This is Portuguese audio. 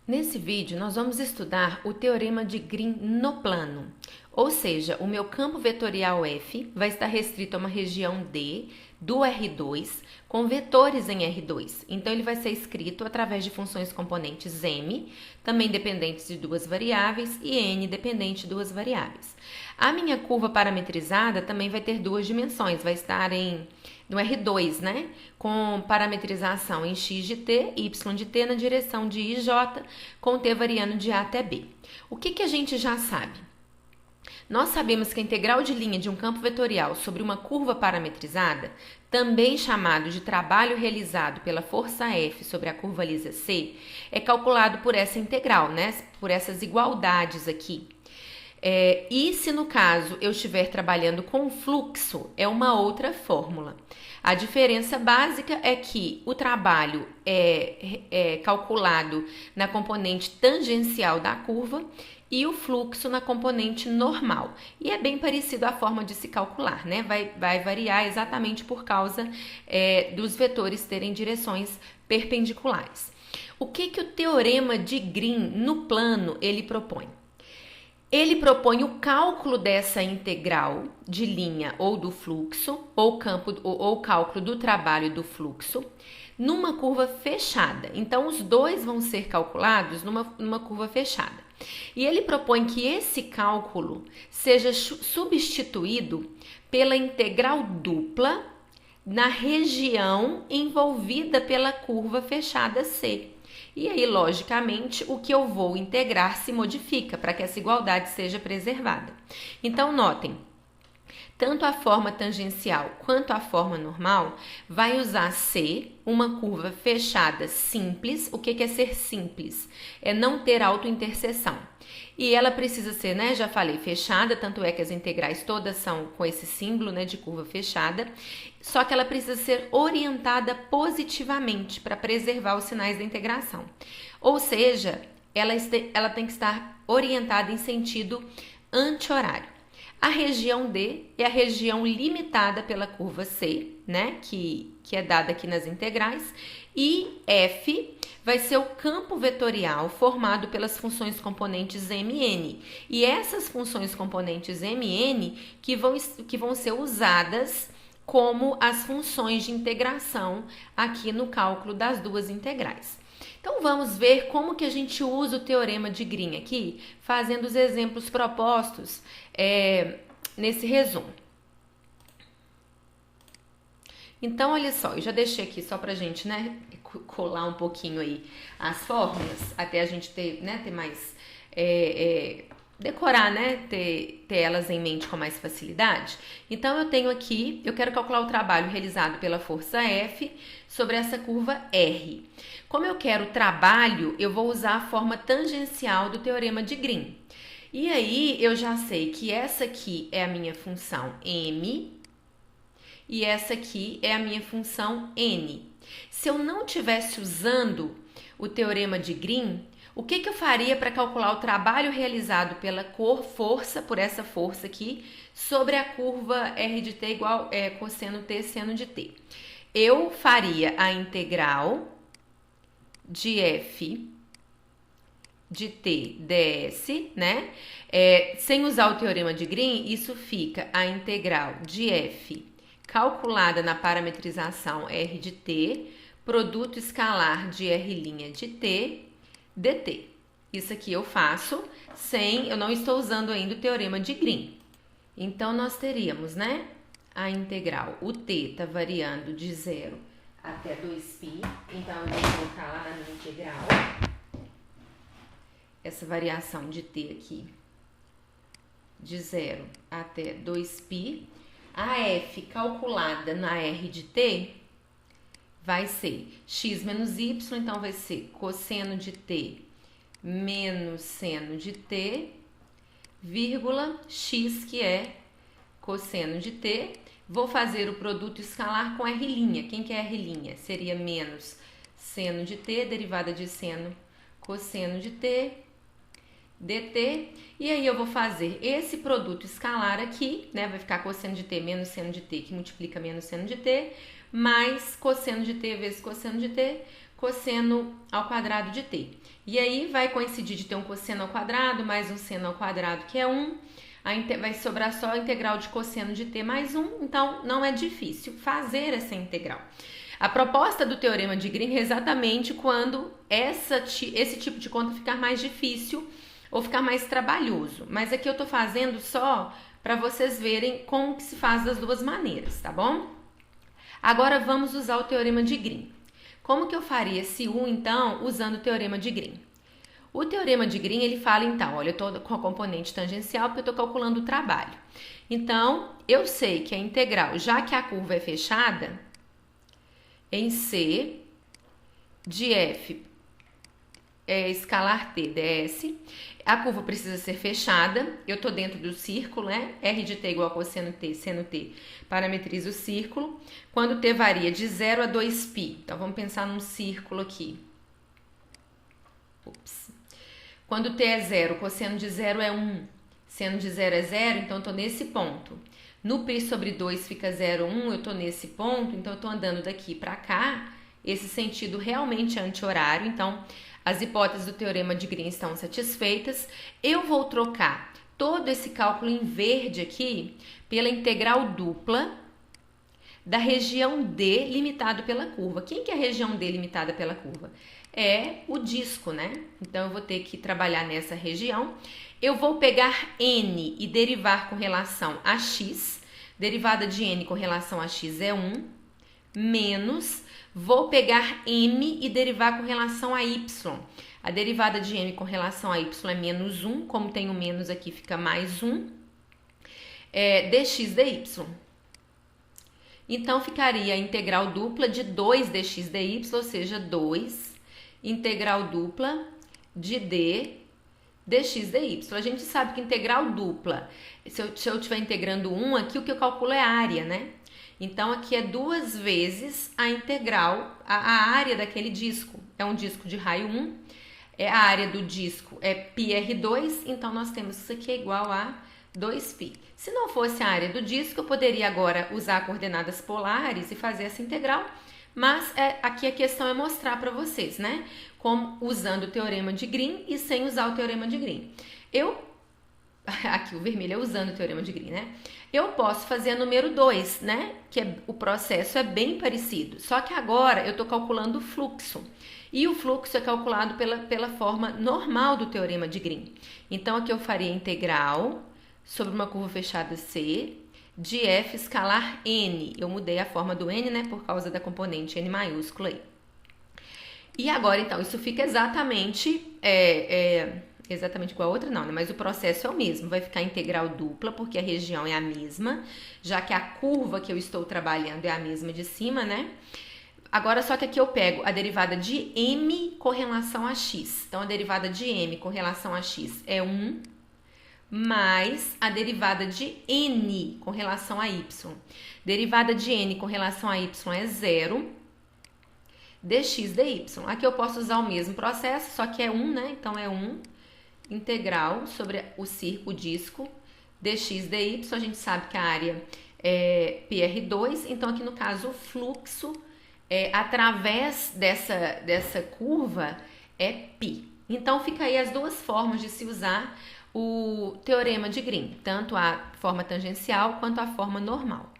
Nesse vídeo, nós vamos estudar o teorema de Green no plano, ou seja, o meu campo vetorial F vai estar restrito a uma região D do R2 com vetores em R2. Então, ele vai ser escrito através de funções componentes M, também dependentes de duas variáveis, e N dependente de duas variáveis. A minha curva parametrizada também vai ter duas dimensões, vai estar no R2, né? Com parametrização em x de t, y de t na direção de ij, com t variando de a até b. O que a gente já sabe? Nós sabemos que a integral de linha de um campo vetorial sobre uma curva parametrizada, também chamado de trabalho realizado pela força F sobre a curva lisa C, é calculado por essa integral, né? Por essas igualdades aqui. E se no caso eu estiver trabalhando com fluxo, é uma outra fórmula. A diferença básica é que o trabalho é calculado na componente tangencial da curva e o fluxo na componente normal. E é bem parecido a forma de se calcular, né? Vai variar exatamente por causa dos vetores terem direções perpendiculares. O que o teorema de Green no plano ele propõe? Ele propõe o cálculo dessa integral de linha ou do fluxo, ou cálculo do trabalho e do fluxo, numa curva fechada. Então, os dois vão ser calculados numa curva fechada. E ele propõe que esse cálculo seja substituído pela integral dupla na região envolvida pela curva fechada C. E aí, logicamente, o que eu vou integrar se modifica para que essa igualdade seja preservada. Então, notem, tanto a forma tangencial quanto a forma normal vai usar C, uma curva fechada simples. O que é ser simples? É não ter autointerseção. E ela precisa ser, né, já falei, fechada, tanto é que as integrais todas são com esse símbolo, né, de curva fechada, só que ela precisa ser orientada positivamente para preservar os sinais da integração. Ou seja, ela tem que estar orientada em sentido anti-horário. A região D é a região limitada pela curva C, né, que é dada aqui nas integrais, e F vai ser o campo vetorial formado pelas funções componentes MN. E essas funções componentes MN que vão ser usadas como as funções de integração aqui no cálculo das duas integrais. Então, vamos ver como que a gente usa o teorema de Green aqui, fazendo os exemplos propostos nesse resumo. Então, olha só, eu já deixei aqui só pra gente, né, colar um pouquinho aí as fórmulas, até a gente ter mais, decorar, né, ter elas em mente com mais facilidade. Então, eu tenho aqui, eu quero calcular o trabalho realizado pela força F sobre essa curva R. Como eu quero trabalho, eu vou usar a forma tangencial do teorema de Green. E aí, eu já sei que essa aqui é a minha função M e essa aqui é a minha função N. Se eu não estivesse usando o teorema de Green, o que eu faria para calcular o trabalho realizado pela força, por essa força aqui, sobre a curva R de t igual cosseno t seno de t? Eu faria a integral de F de t ds, né? Sem usar o teorema de Green, isso fica a integral de F calculada na parametrização R de t, produto escalar de R' de t, dt. Isso aqui eu faço eu não estou usando ainda o teorema de Green. Então, nós teríamos, né, a integral, o t está variando de 0 até 2π, então eu vou colocar lá na minha integral essa variação de t aqui, de 0 até 2π. A f calculada na R de t vai ser x menos y, então vai ser cosseno de t menos seno de t, vírgula, x que é cosseno de t. Vou fazer o produto escalar com R'. Quem que é R'? Seria menos seno de t, derivada de seno, cosseno de t, dt, e aí eu vou fazer esse produto escalar aqui, né, vai ficar cosseno de t menos seno de t, que multiplica menos seno de t, mais cosseno de t vezes cosseno de t, cosseno ao quadrado de t. E aí vai coincidir de ter um cosseno ao quadrado mais um seno ao quadrado, que é 1. Vai sobrar só a integral de cosseno de t mais 1, então não é difícil fazer essa integral. A proposta do teorema de Green é exatamente quando esse tipo de conta ficar mais difícil ou ficar mais trabalhoso. Mas aqui eu estou fazendo só para vocês verem como que se faz das duas maneiras, tá bom? Agora vamos usar o teorema de Green. Como que eu faria esse U, então, usando o teorema de Green? O teorema de Green, ele fala, então, olha, eu estou com a componente tangencial porque eu estou calculando o trabalho. Então, eu sei que a integral, já que a curva é fechada, em C de f escalar t ds, a curva precisa ser fechada, eu estou dentro do círculo, né? R de t igual a cosseno t, seno t, parametriza o círculo. Quando t varia de 0 a 2π, então vamos pensar num círculo aqui. Ups. Quando t é 0, cosseno de 0 é 1, seno de 0 é 0, então eu estou nesse ponto. No π sobre 2 fica 0, 1, eu estou nesse ponto, então eu estou andando daqui para cá, esse sentido realmente é anti-horário, então as hipóteses do teorema de Green estão satisfeitas. Eu vou trocar todo esse cálculo em verde aqui pela integral dupla da região D limitado pela curva. Quem que é a região D limitada pela curva? É o disco, né? Então eu vou ter que trabalhar nessa região. Eu vou pegar N e derivar com relação a X. Derivada de N com relação a X é 1, menos, vou pegar M e derivar com relação a Y. A derivada de M com relação a Y é menos 1, como tem o menos aqui fica mais 1, dx dy. Então ficaria a integral dupla de 2 dx dy, ou seja, 2 integral dupla de d dx dy. A gente sabe que integral dupla, se eu estiver integrando 1 aqui, o que eu calculo é a área, né? Então, aqui é 2 vezes a integral, a área daquele disco. É um disco de raio 1, a área do disco é πr2, então nós temos que isso aqui é igual a 2π. Se não fosse a área do disco, eu poderia agora usar coordenadas polares e fazer essa integral, mas aqui a questão é mostrar para vocês, né? Como usando o teorema de Green e sem usar o teorema de Green. Aqui o vermelho é usando o teorema de Green, né? Eu posso fazer a número 2, né? Que o processo é bem parecido. Só que agora eu estou calculando o fluxo. E o fluxo é calculado pela forma normal do teorema de Green. Então, aqui eu faria integral sobre uma curva fechada C de f escalar n. Eu mudei a forma do n, né? Por causa da componente n maiúscula aí. E agora, então, isso fica exatamente igual a outra não, né? Mas o processo é o mesmo, vai ficar integral dupla, porque a região é a mesma, já que a curva que eu estou trabalhando é a mesma de cima, né? Agora, só que aqui eu pego a derivada de m com relação a x. Então, a derivada de m com relação a x é 1, mais a derivada de n com relação a y. Derivada de n com relação a y é 0, dx dy. Aqui eu posso usar o mesmo processo, só que é 1, né? Então, é 1 integral sobre o disco dx dy. A gente sabe que a área é πr2, então aqui no caso o fluxo através dessa curva é π. Então fica aí as duas formas de se usar o teorema de Green, tanto a forma tangencial quanto a forma normal.